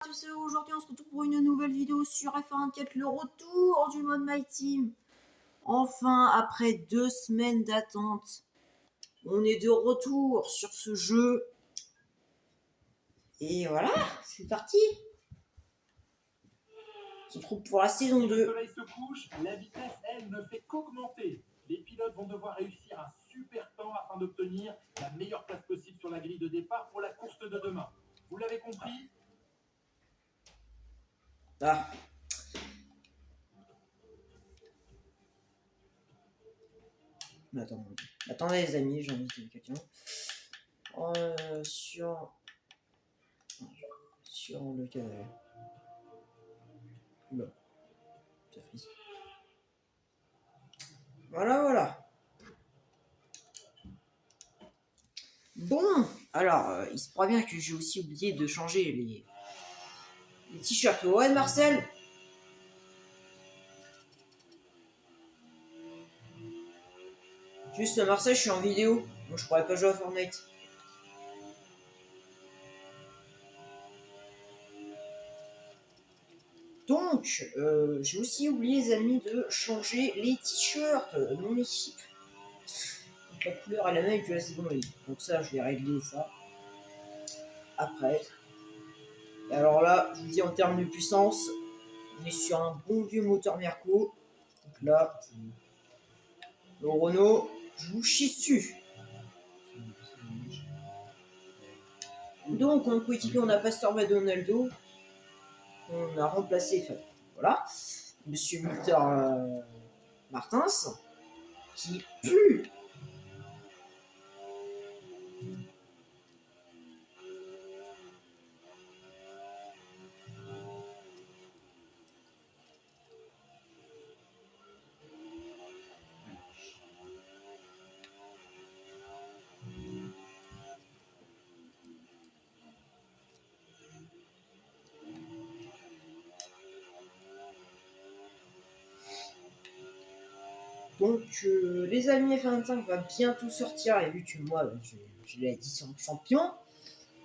Tous, aujourd'hui on se retrouve pour une nouvelle vidéo sur F24, le retour du mode My Team. Enfin, après 2 semaines d'attente, on est de retour sur ce jeu. Et voilà, c'est parti. On se retrouve pour la saison 2. Le soleil se couche, la vitesse, elle, ne fait qu'augmenter. Les pilotes vont devoir réussir un super temps afin d'obtenir la meilleure place possible sur la grille de départ pour la course de demain. Vous l'avez compris ? Ah. Attendez les amis, j'ai envie de quelqu'un. Sur le canal. Bon. Voilà. Bon, alors, il se pourrait bien que j'ai aussi oublié de changer les t-shirts. Ouais, Marcel. Juste, Marcel, je suis en vidéo. Moi, je pourrais pas jouer à Fortnite. Donc, j'ai aussi oublié, les amis, de changer les t-shirts de mon équipe. Donc, la couleur est la même que la saison 1. Donc ça, je vais régler ça après. Et alors là, je vous dis en termes de puissance, on est sur un bon vieux moteur Merco. Donc là, le Renault, je vous chie dessus. Donc, en coéquipier, on a Pastor Maldonado. On a remplacé, voilà, Monsieur Milter Martins, qui pue. Donc, les amis, F25 va bientôt sortir. Et vu que moi, j'ai l'édition champion,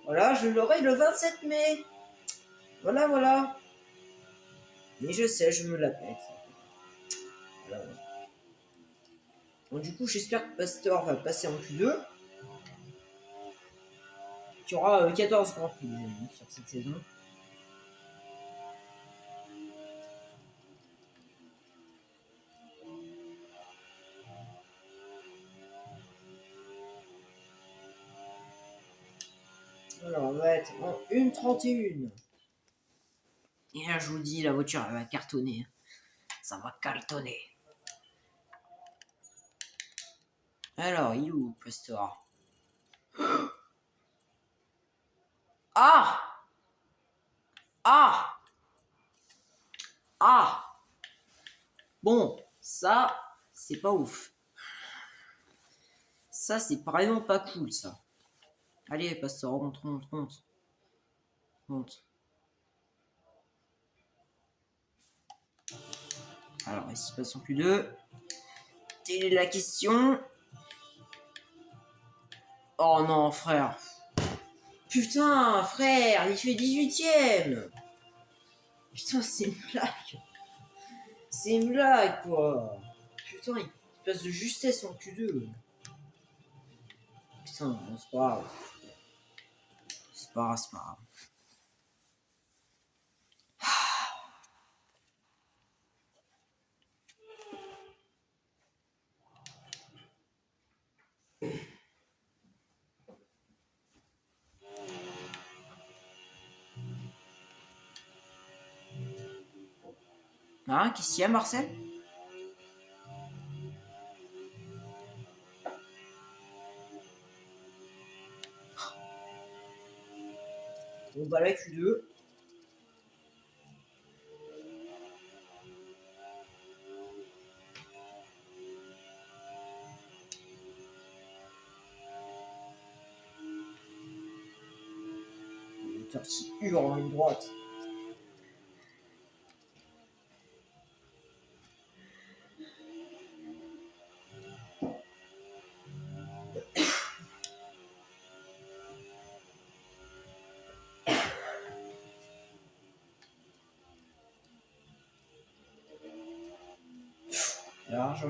voilà, je l'aurai le 27 mai. Voilà. Mais je sais, je me la pète. Voilà. Donc, du coup, j'espère que Pastor va passer en Q2. Il y aura 14 Grands Prix, les amis, sur cette saison. Alors, on va être en 1,31. Et là, je vous dis, la voiture, elle va cartonner. Ça va cartonner. Alors, il est où, Pastor? Ah! Bon, ça, c'est pas ouf. Ça, c'est vraiment pas cool, ça. Allez, Pastor, monte. Alors, ici, passe en Q2. Telle est la question. Oh non, frère. Putain, frère, il fait 18ème. Putain, c'est une blague. C'est une blague, quoi. Putain, il passe de justesse en Q2. Putain, c'est pas grave. C'est pas grave. Hein, qu'est-ce qu'il y a, Marcel? On va la Q2. Le qui hurle en ligne droite. large.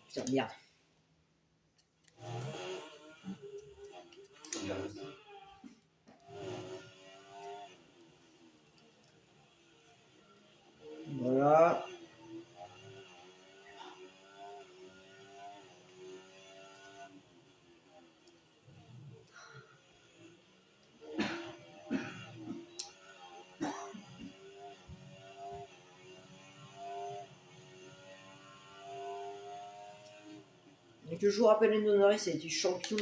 Putain, merde. Voilà. Donc je vous rappelle, Lando Norris a été champion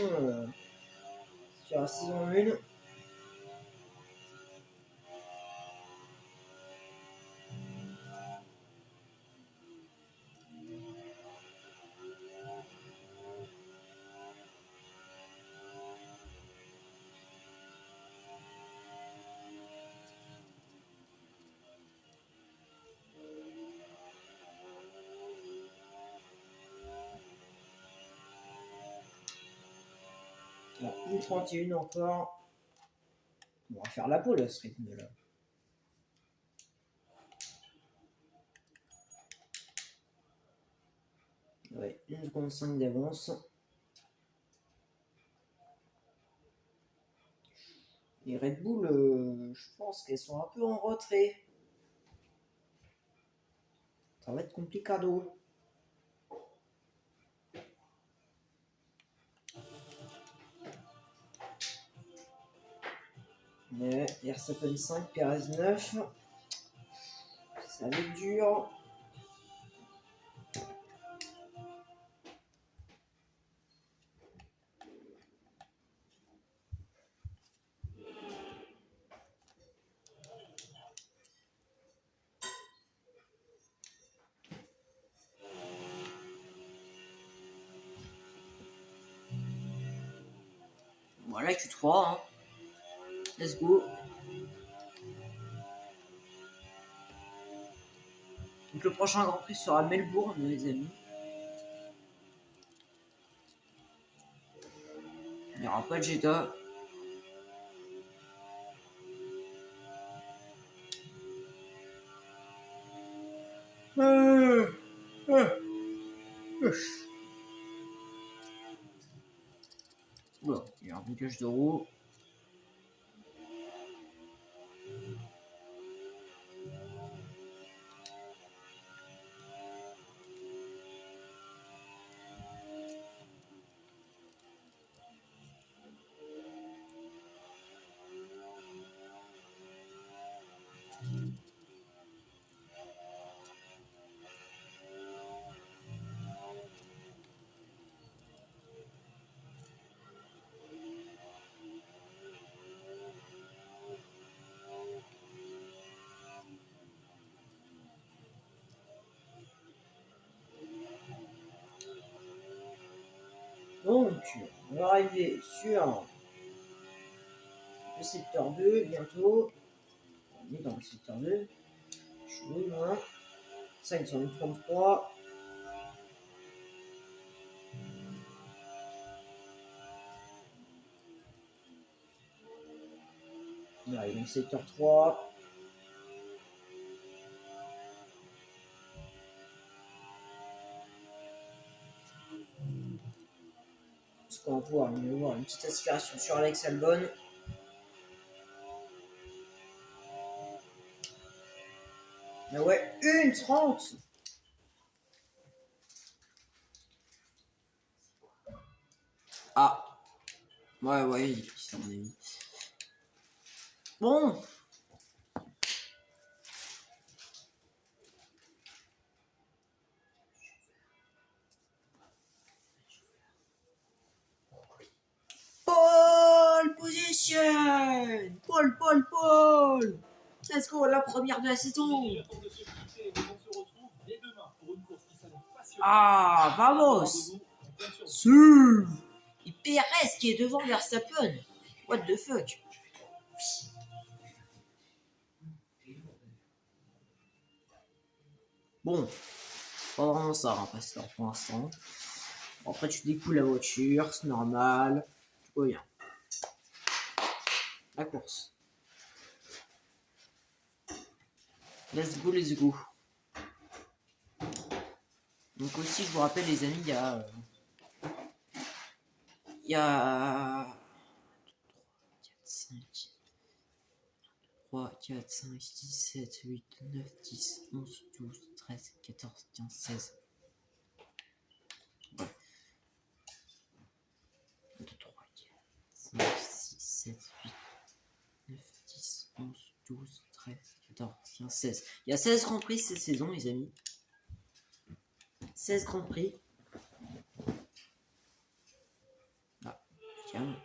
sur la saison 1. Alors, 1,31 encore. On va faire la pole à ce rythme-là. Ouais, 1,5 d'avance. Les Red Bull, je pense qu'elles sont un peu en retrait. Ça va être complicado. Mais Verstappen 5, Perez 9. Ça va être dur. Voilà, Q3. Hein. Let's go. Donc le prochain Grand Prix sera Melbourne, les amis. Il n'y aura pas de Jeddah. Oula, il y a un blocage de roue. Donc, on va arriver sur le secteur 2 bientôt. On est dans le secteur 2. Je suis où, moi 533. On arrive dans le secteur 3. Est-ce qu'on va pouvoir avoir une petite aspiration sur Alex Albon? Ah ouais, 1,30. Ah. Ouais, il s'en est mis. Bon. Pole position. Pole. Let's go, la première de la saison. Ah, vamos. Et Perez qui est devant Verstappen. What the fuck? Bon, pas vraiment ça, hein, Pasteur, pour l'instant. Après, tu découles la voiture, c'est normal. Tout va bien. La course. Let's go, let's go. Donc aussi, je vous rappelle, les amis, il y a 3, 4, 5, 6, 7, 8, 9, 10, 11, 12, 13, 14, 15, 16. Ouais. 1, 2, 3, 4, 5, 6, 7, 8, 9, 10, 11, 12, 13, 14, 15, 16. Il y a 16 Grands Prix cette saison, les amis. 16 Grands Prix. Ah, calme.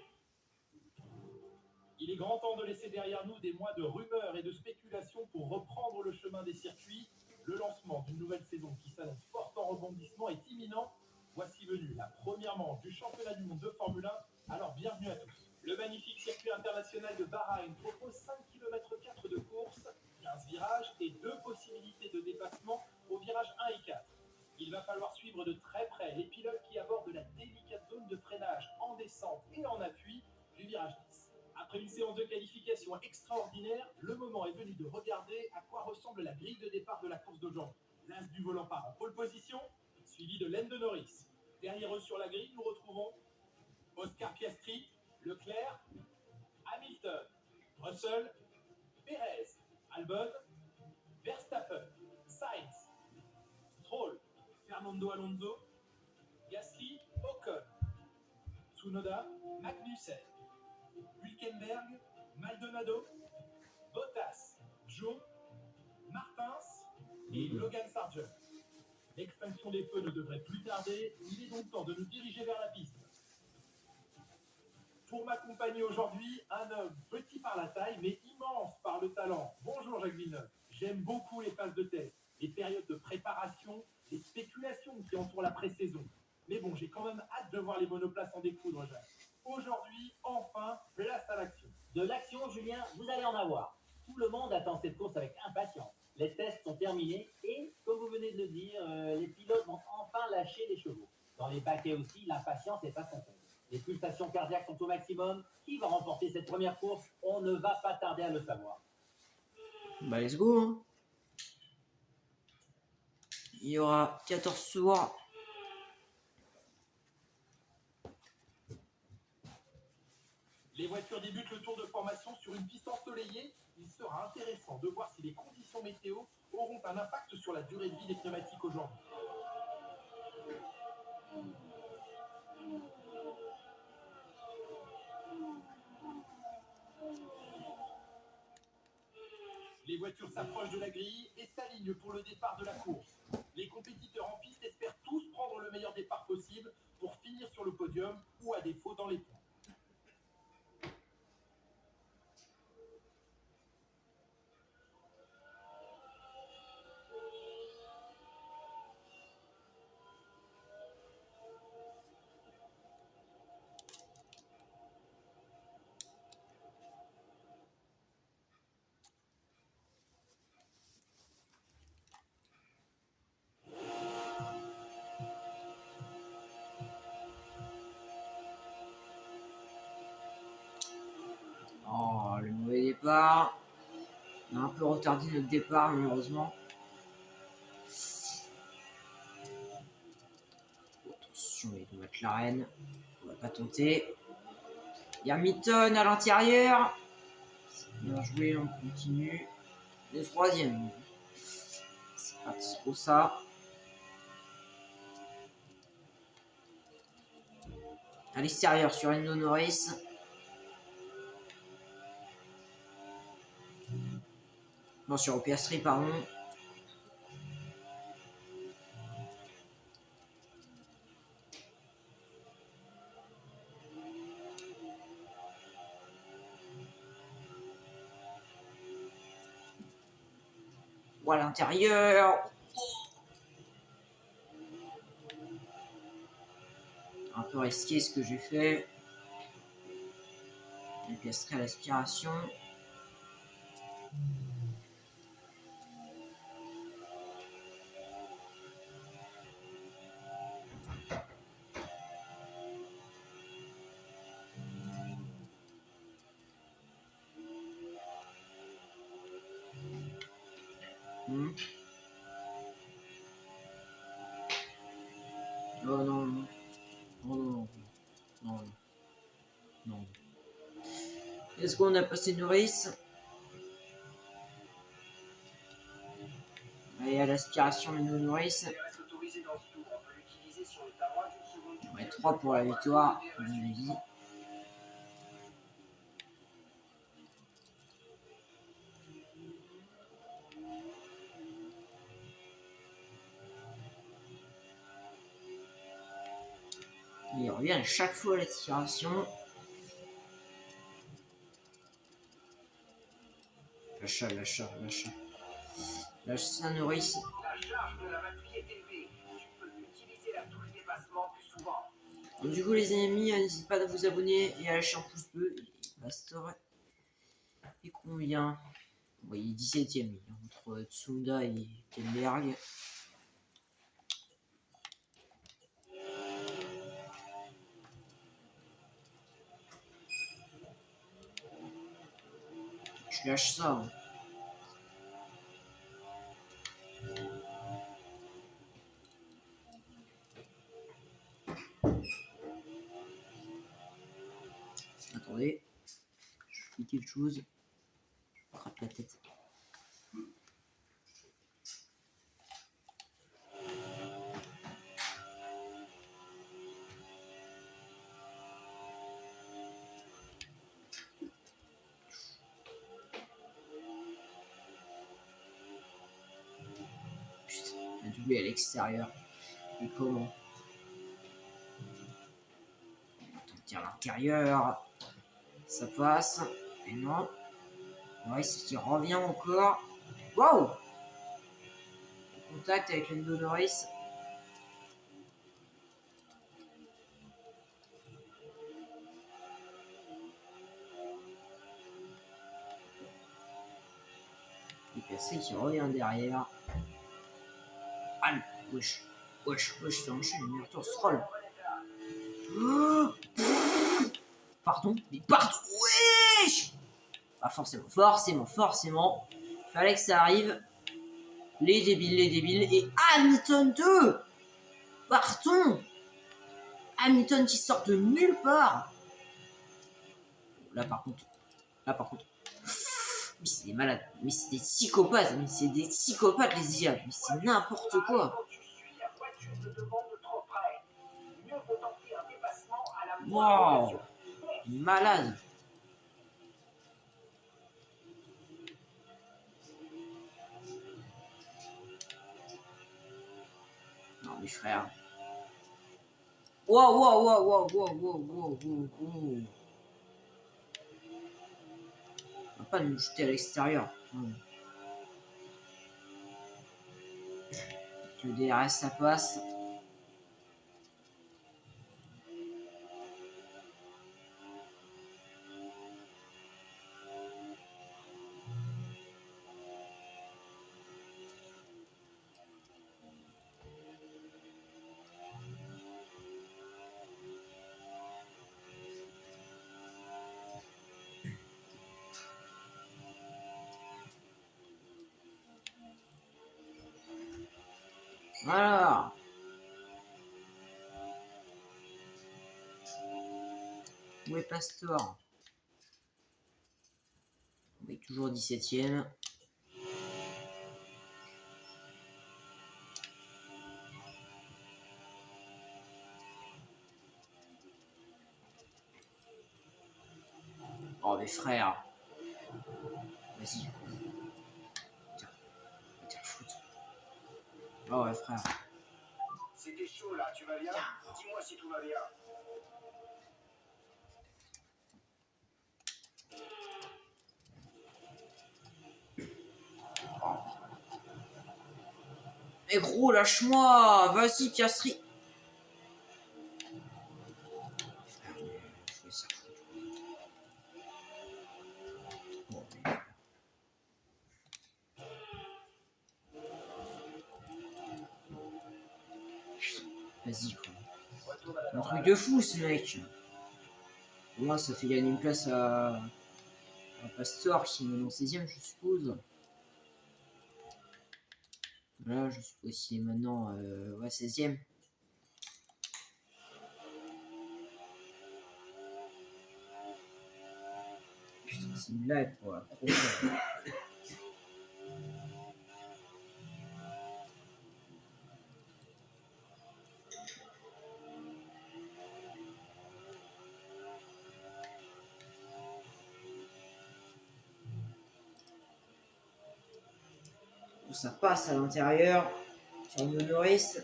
Il est grand temps de laisser derrière nous des mois de rumeurs et de spéculations pour reprendre le chemin des circuits. Le lancement d'une nouvelle saison qui s'annonce forte en rebondissement est imminent. Voici venue la première manche du championnat du monde de Formule 1. Alors bienvenue à tous. Le magnifique circuit international de Bahreïn propose 5 km 4 de course, 15 virages et 2 possibilités de dépassement aux virages 1 et 4. Il va falloir suivre de très près les pilotes qui abordent la délicate zone de freinage en descente et en appui du virage 10. Après une séance de qualification extraordinaire, le moment est venu de regarder à quoi ressemble la grille de départ de la course d'aujourd'hui. L'as du volant part en pole position, suivi de Lando Norris. Derrière eux sur la grille, nous retrouvons Oscar Piastri, Leclerc, Hamilton, Russell, Perez, Albon, Verstappen, Sainz, Stroll, Fernando Alonso, Gasly, Ocon, Tsunoda, Magnussen, Hülkenberg, Maldonado, Bottas, Joe, Martins et Logan Sargent. L'extinction des feux ne devrait plus tarder, il est donc temps de nous diriger vers la piste. Pour m'accompagner aujourd'hui, un homme petit par la taille mais immense par le talent. Bonjour Jacques Villeneuve. J'aime beaucoup les phases de test, les périodes de préparation, les spéculations qui entourent la pré-saison. Mais bon, j'ai quand même hâte de voir les monoplaces en découdre, Jacques. Aujourd'hui, enfin, place à l'action. De l'action, Julien, vous allez en avoir. Tout le monde attend cette course avec impatience. Les tests sont terminés et, comme vous venez de le dire, les pilotes vont enfin lâcher les chevaux. Dans les baquets aussi, l'impatience est à son comble. Les pulsations cardiaques sont au maximum. Qui va remporter cette première course? On ne va pas tarder à le savoir. Bah, let's go. Hein. Il y aura 14 tours. Les voitures débutent le tour de formation sur une piste ensoleillée. Il sera intéressant de voir si les conditions météo auront un impact sur la durée de vie des pneumatiques aujourd'hui. Les voitures s'approchent de la grille et s'alignent pour le départ de la course. Les compétiteurs en piste espèrent tous prendre le meilleur départ possible pour finir sur le podium ou à défaut dans les points. Oh, le mauvais départ. On a un peu retardé notre départ, malheureusement. Attention, les deux McLaren. On va pas tenter. Il y a Hamilton à l'intérieur. Bien joué, on continue. Le troisième. C'est pas trop ça. À l'extérieur sur Lando Norris. Non, sur Piastri, pardon. Ou à l'intérieur. Un peu risqué ce que j'ai fait. Et Piastri à l'aspiration. Oh non, non. Oh non, non, non. Non. Est-ce qu'on a passé nourrice? Allez, à l'aspiration, mais nous nourrice. Ouais, 3 pour la victoire, à mon avis. Il revient à chaque fois à l'aspiration. L'achat. Lâche ça, nourrice. La charge de la batterie est élevée. Tu peux utiliser la touche dépassement plus souvent. Donc, du coup, les amis, n'hésitez pas à vous abonner et à lâcher un pouce bleu. Il resterait. Et combien? Vous voyez, 17ème entre Tsunda et Tenberg. Je lâche ça. Hein. Attendez, je fais quelque chose. Je me gratte la tête. Putain, la doublée à l'extérieur. Et comment? On tire à l'intérieur. Ça passe. Et non. Ouais, c'est qui revient encore. Wow! Contact avec l'Endo Norris. Et Percé qui revient derrière. Ah, wesh, c'est un chien, il me retourne Stroll. Oh, pardon, mais pardon, wesh! Ah, forcément. Fallait que ça arrive. Les débiles. Et Hamilton 2! Pardon! Hamilton qui sort de nulle part. Là, par contre. Mais c'est des malades. Mais c'est des psychopathes. Les IA. Mais c'est n'importe quoi. Wow! Malade. Non, mes frères. Wow. On va pas nous jeter à l'extérieur. Le DRS, ça passe. Voilà. Où est Pastor? Oui, toujours 17ème. Oh, mes frères. Vas-y. Tiens, foot. Oh, ouais, frère. C'était chaud là, tu vas bien? Dis-moi si tout va bien. Mais gros, lâche-moi. Vas-y, Piastri. Vas-y, quoi. Un truc de fou, ce mec. Moi, ça fait gagner une place à Pastor qui est en 16ème, je suppose. Voilà, je suppose qu'il est maintenant ouais, 16e. Putain, c'est une blague pour la prochaine. Ça passe à l'intérieur sur le Norris.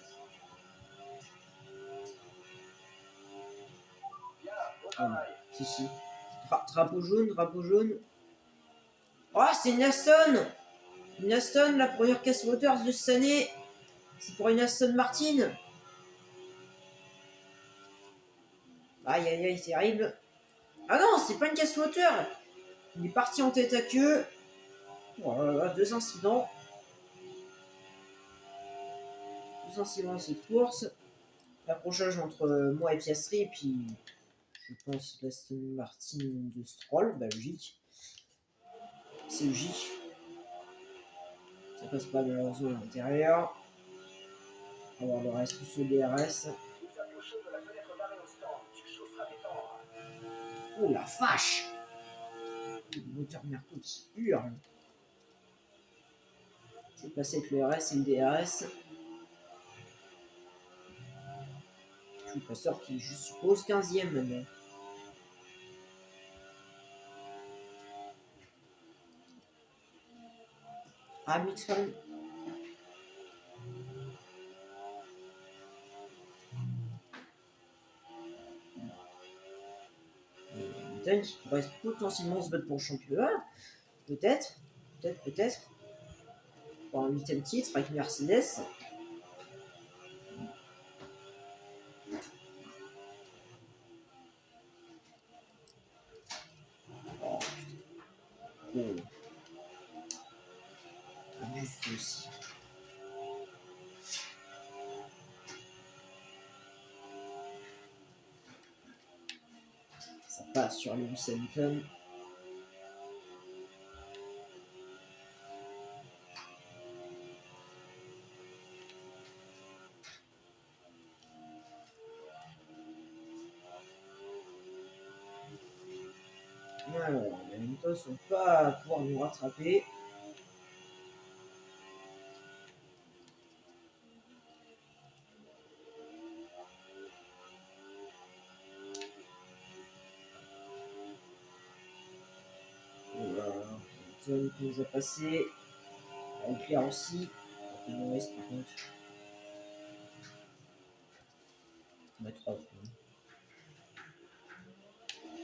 Si. Drapeau jaune, drapeau jaune. Oh, c'est une Aston! Une Aston, la première casse Waters de cette année. C'est pour une Aston Martin. Aïe aïe aïe, c'est terrible. Ah non, c'est pas une casse Water. Il est parti en tête à queue. Voilà, 2 incidents. 2 incidents dans cette course. L'accrochage entre moi et Piastri, et puis je pense l'Aston Martin de Stroll, bah logique. C'est logique. Ça passe pas de leur zone intérieure. On va voir le reste sous le DRS. Oh la vache! Le moteur Merco qui hurle. C'est passé avec le RS et le DRS. Je suis pas sûr qu'il, je suppose, 15e maintenant. Hamilton. Hamilton qui pourrait potentiellement se battre pour le championnat. Peut-être. Pour un 8e titre avec Mercedes. Oh. Juste aussi. Ça passe sur Lewis Hamilton. Alors, les Hamilton ne sont pas à pouvoir nous rattraper. Hamilton qui nous a passé. Leclerc aussi. Norris par contre. On va 3 points.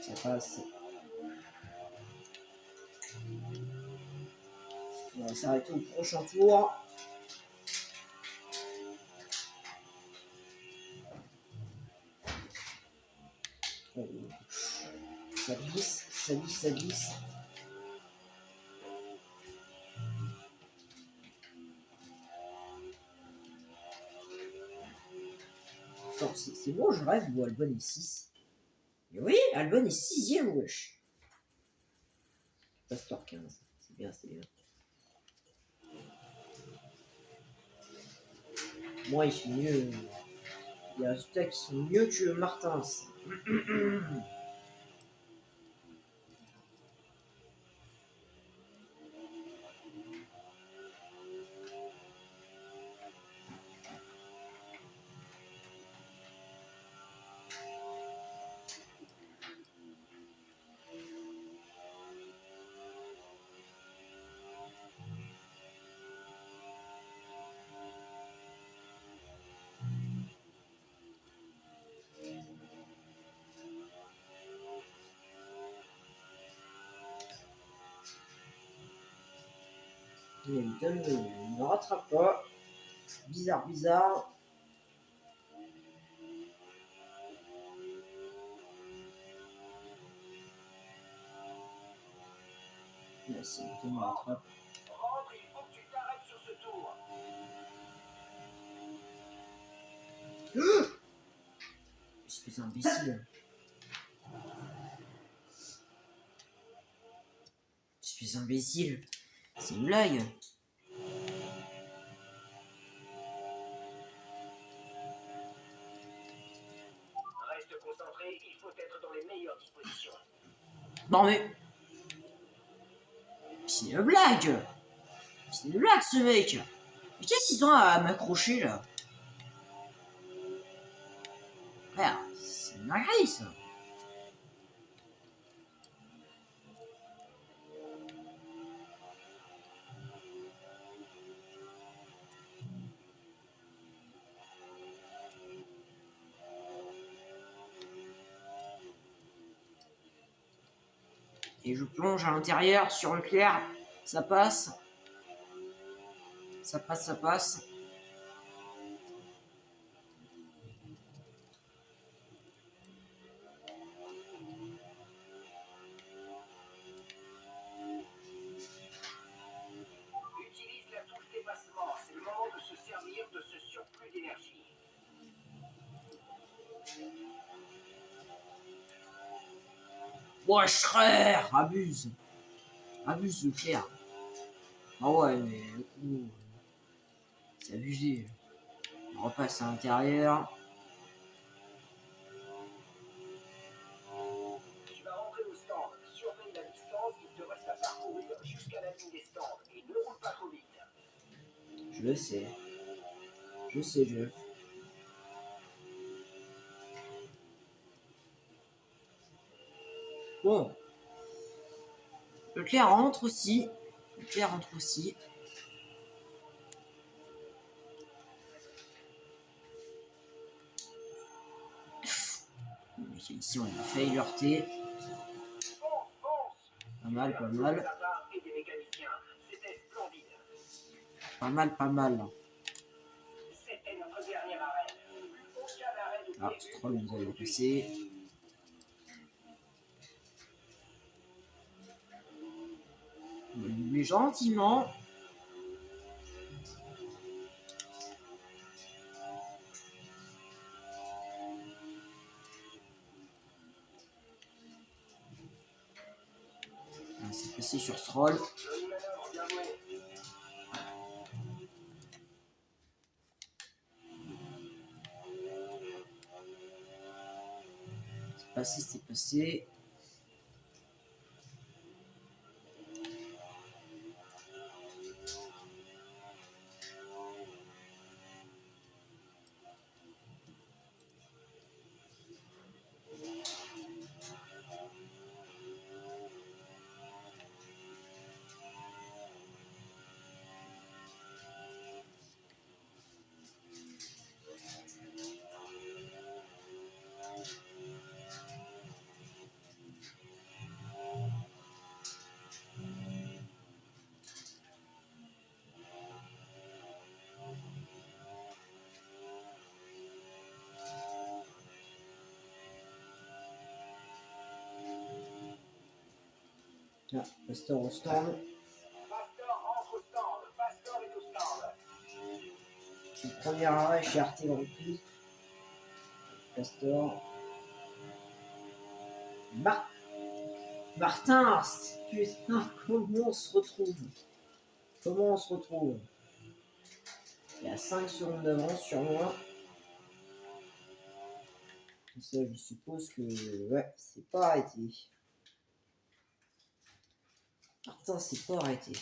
Ça passe. On va s'arrêter au prochain tour. Ça glisse. Attends, c'est bon, je rêve où Albon est 6. Mais oui, Albon est 6ème, wesh. Pastor 15. C'est bien. Moi, ils sont mieux. Il y a des résultats qui sont mieux que Martins. Hamilton ne rattrape pas. Bizarre. Merci, Hamilton me rattrape. Rentre, il faut que tu t'arrêtes sur ce tour. Espèce d'imbécile. C'est une blague. Après, il faut être dans les meilleures dispositions. Non mais... C'est une blague. C'est une blague ce mec. Mais qu'est-ce qu'ils ont à m'accrocher là? Frère, c'est une dinguerie ça. Et je plonge à l'intérieur sur le clair. Ça passe. Ça passe, ça passe. Utilise la touche dépassement. C'est le moment de se servir de ce surplus d'énergie. Wesh frère, abuse. Abuse le clair. Ah ouais, mais le coup, c'est abusé. On repasse à l'intérieur. Tu vas rentrer au stand. Surveille la distance qu'il te reste à parcourir jusqu'à la ligne des stands. Et ne roule pas trop vite. Je le sais. Je sais, je. Bon. Le clair rentre aussi. Le clair rentre aussi. Ici, on a failli heurter. Fonce, fonce. Pas mal, pas mal. De la part et des mécaniciens. C'était splendide. Pas mal, pas mal. C'était notre dernier arrêt. Aucun arrêt de Ah, prévu Stroll nous a aujourd'hui. passé. On va doubler gentiment. On s'est passé sur Stroll. Jolie manœuvre, bien joué. C'est passé, c'est passé. Ah, Pastor au stand. Pastor rentre au stand. Pastor est au stand. C'est le premier arrêt chez Arte Grand Prix. Pastor. Martin, putain, comment on se retrouve? Comment on se retrouve? Il y a 5 secondes d'avance sur moi. Et ça, je suppose que... Ouais, c'est pas arrêté. Martin, c'est pas arrêté.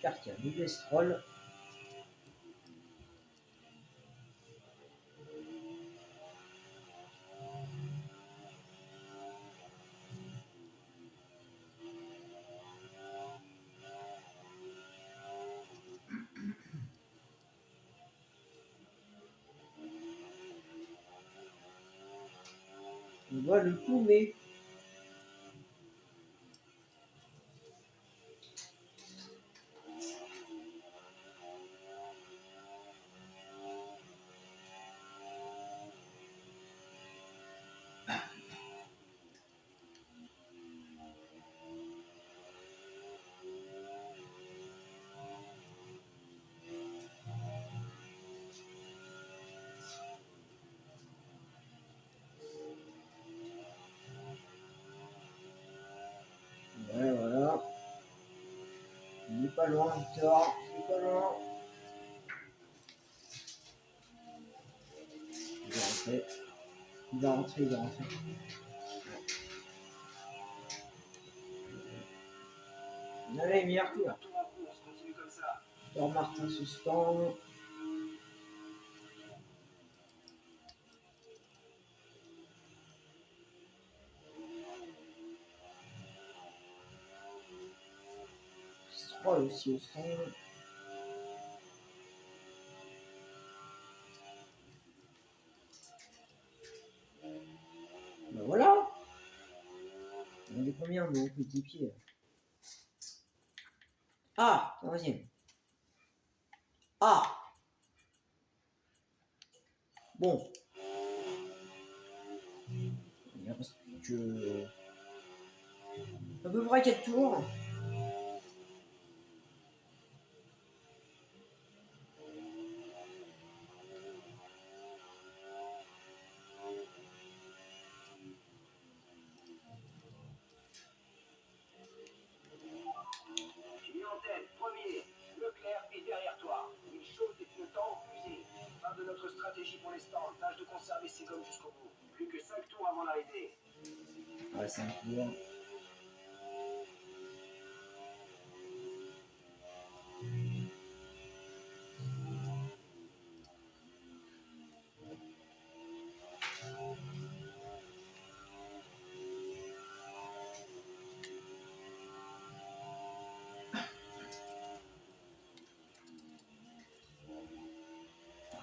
Carte, il y a double Stroll. On voit le coup, mais... Ouais, voilà. Il n'est pas loin, Victor. Il n'est pas loin. rentrer. Il va rentrer, il va rentrer. Allez, meilleur tour. Tour en course, continue comme ça. Alors Martin suspend. Stroll aussi au stand. Ben voilà. On est combien de petits pieds? Ah, troisième. Ah. Bon. Il reste plus que à peu près 4 tours. Tu es en tête, premier. Leclerc est derrière toi. Il chauffe des pneus temps usés. Fin de notre stratégie pour les stands. Tâche de conserver ses gommes jusqu'au bout. Plus que 5 tours avant l'arrivée. Ouais, 5 tours.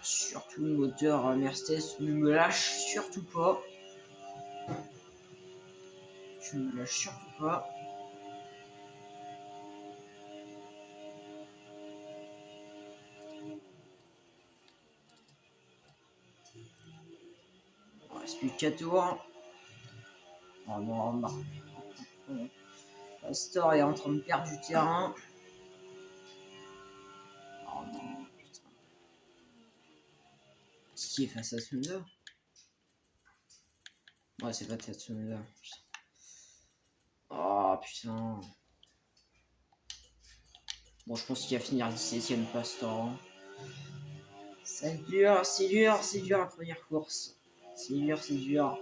Surtout le moteur Mercedes ne me lâche surtout pas. Je ne me lâche surtout pas. Il reste plus que 4 tours. Oh non, Pastor est en train de perdre du terrain. Oh non, putain. C'est qui est face à Tsunoda? Ouais, c'est pas Tsunoda. Oh putain. Bon, je pense qu'il va finir 17ème Pastor. C'est dur, c'est dur, c'est dur la première course. C'est dur, c'est dur.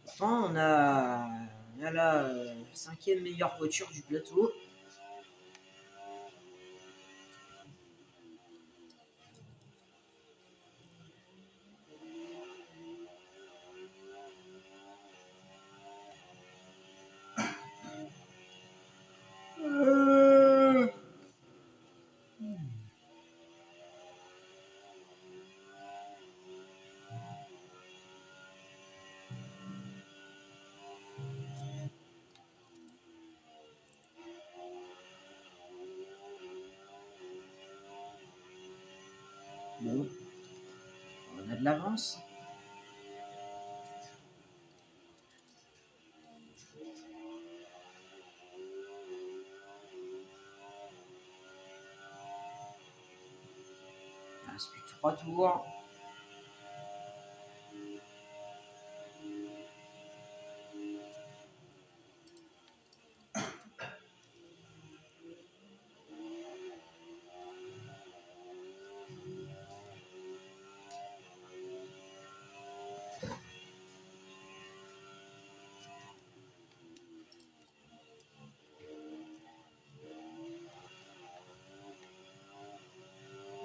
Pourtant, on a la 5ème meilleure voiture du plateau. Bon, on a de l'avance. Il reste plus que 3 tours.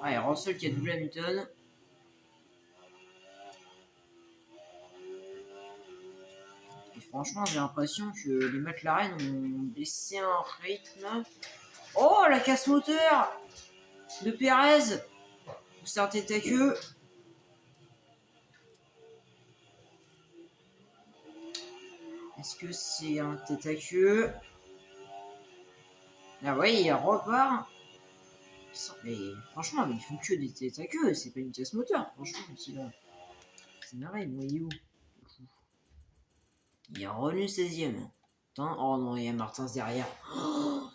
Ouais, Russell qui a doublé Hamilton. Et franchement, j'ai l'impression que les McLaren ont baissé un rythme. Oh, la casse moteur de Perez. C'est un tête à queue. Est-ce que c'est un tête à queue? Ah ouais, il repart. Mais franchement, ils font que des têtes à queue, c'est pas une casse moteur, franchement. C'est marrant, bon, il est où? Il est revenu 16ème. Putain, oh non, il y a Martins derrière. Oh,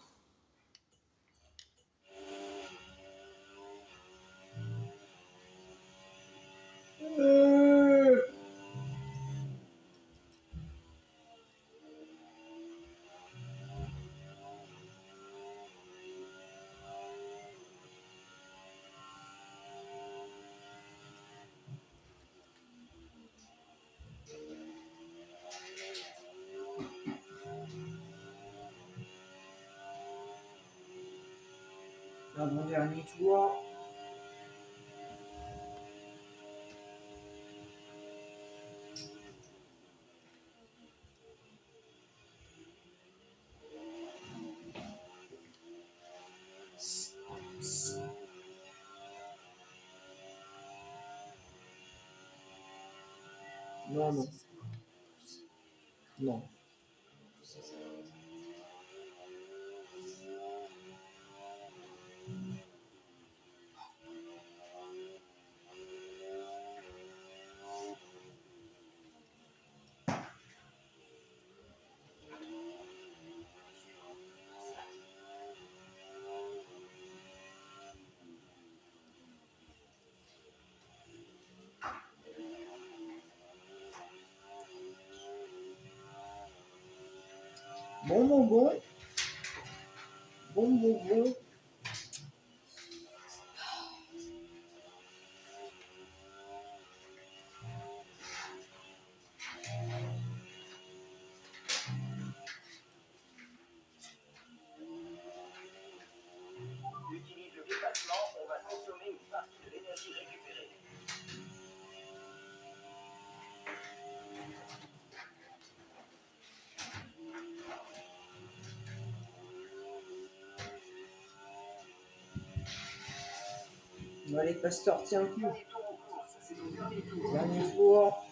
Avant-dernier tour. Non, non. Non. Bon, bon, bon. Bon, bon, bon. Utilise le dépassement, on va consommer une partie de l'énergie récupérée. Bon, allez, Pasteur, tiens le coup. Dernier tour en course, c'est le dernier tour. Dernier tour.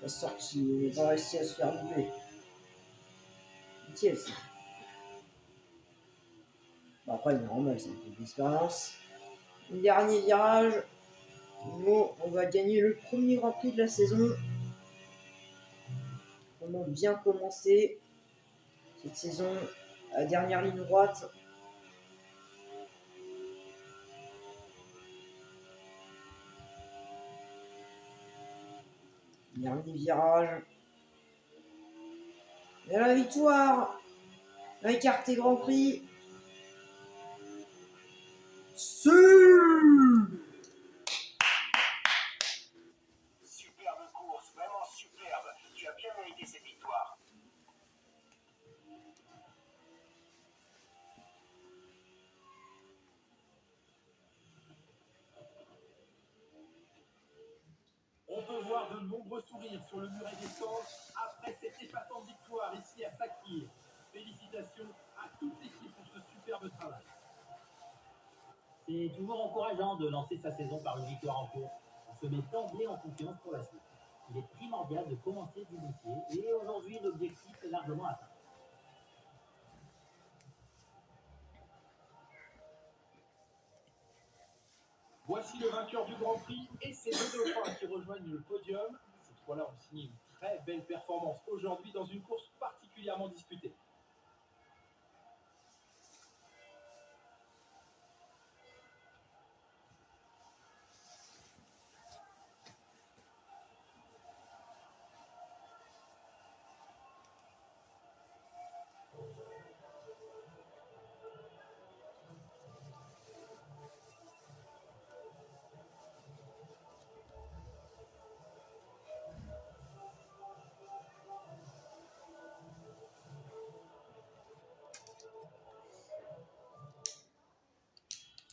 Pasteur qui n'est pas réussi à se faire doubler. Nickel, ça. Bon, après, il est normal, c'est un peu d'expérience. Dernier virage. Bon, on va gagner le premier Grand Prix de la saison. Comment bien commencer cette saison. La dernière ligne droite. Dernier virage. Et la victoire. La écarté Grand Prix. Superbe course, vraiment superbe. Tu as bien mérité cette victoire. On peut voir de nombreux sourires sur le muret des stands après cette épatante victoire ici à Sakhir. Félicitations à toute l'équipe pour ce superbe travail. C'est toujours encourageant de lancer sa saison par une victoire en course. On se met d'emblée en confiance pour la suite. Il est primordial de commencer du bon pied et aujourd'hui l'objectif est largement atteint. Voici le vainqueur du Grand Prix et ses deux dauphins qui rejoignent le podium. Ces trois-là ont signé une très belle performance aujourd'hui dans une course particulièrement disputée.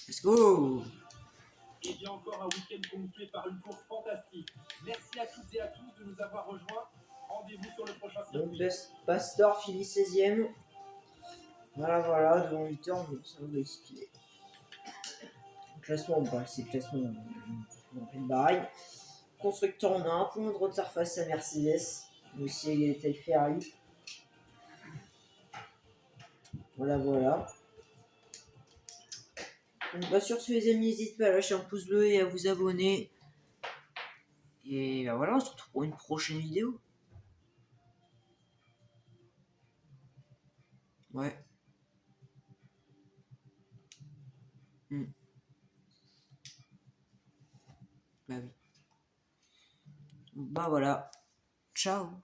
Let's go. Et bien encore un week-end ponctué par une course fantastique. Merci à toutes et à tous de nous avoir rejoints. Rendez-vous sur le prochain Donc, circuit. Pastor finit 16ème. Voilà, voilà, devant 8 heures, mais ça va expliquer. Classement, bah, c'est le classement en pleine baraille. Constructeur, on a un point de retard face à Mercedes, mais aussi égalité avec Ferrari. Voilà, voilà. Donc, bah, sur ce, les amis, n'hésitez pas à lâcher un pouce bleu et à vous abonner. Et bah, voilà, on se retrouve pour une prochaine vidéo. Ouais. Bah oui. Bah voilà. Ciao.